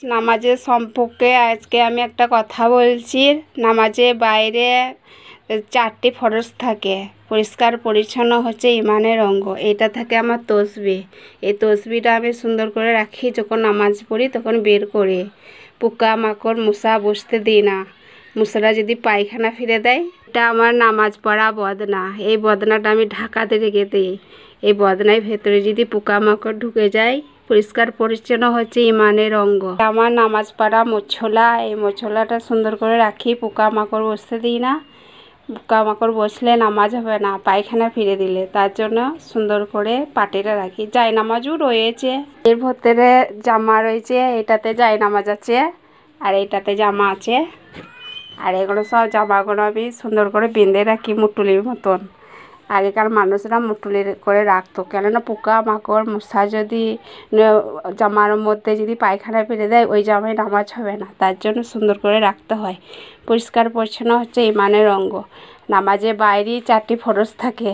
নামাজের সম্পর্কে আজকে আমি একটা কথা বলছি। নামাজের বাইরে 4টি ফরজ থাকে। পরিষ্কার পরিচ্ছন্ন হচ্ছে ইমানের অঙ্গ। এটা থাকে আমার তসবিহ। এই তসবিহটা আমি সুন্দর করে রাখি, যখন নামাজ পড়ি তখন বের করি। পোকা মাকড় মশা বসতে দিই না। মশারা যদি পায়খানা ফিরে দেয়, এটা আমার নামাজ পড়া বদনা। এই বদনাটা আমি ঢাকাতে রেখে দিই। এই বদনার ভেতরে যদি পোকা মাকড় ঢুকে যায়, পরিষ্কার পরিচ্ছন্ন হচ্ছে ইমানের অঙ্গ। আমার নামাজ পড়া মোছলা, এই মোছলাটা সুন্দর করে রাখি, পোকা মাকড় বসতে দিই না। পোকা মাকড় বসলে নামাজ হবে না, পায়খানা ফিরে দিলে। তার জন্য সুন্দর করে পাটিটা রাখি। জায়নামাজও রয়েছে, এর ভেতরে জামা রয়েছে, এটাতে জায়নামাজ আছে আর এটাতে জামা আছে। আর এগুলো সব জামাগুলো আমি সুন্দর করে বেঁধে রাখি মুটুলির মতন। আগেকার মানুষরা মুটুলি করে রাখতো, কেননা পোকা মাকড় মশা যদি জামার মধ্যে যদি পায়খানা ফেলে দেয়, ওই জামায় নামাজ হবে না। তার জন্য সুন্দর করে রাখতে হয়। পরিষ্কার পরিচ্ছন্ন হচ্ছে ইমানের অঙ্গ। নামাজের বাইরেই 4টি ফরজ থাকে।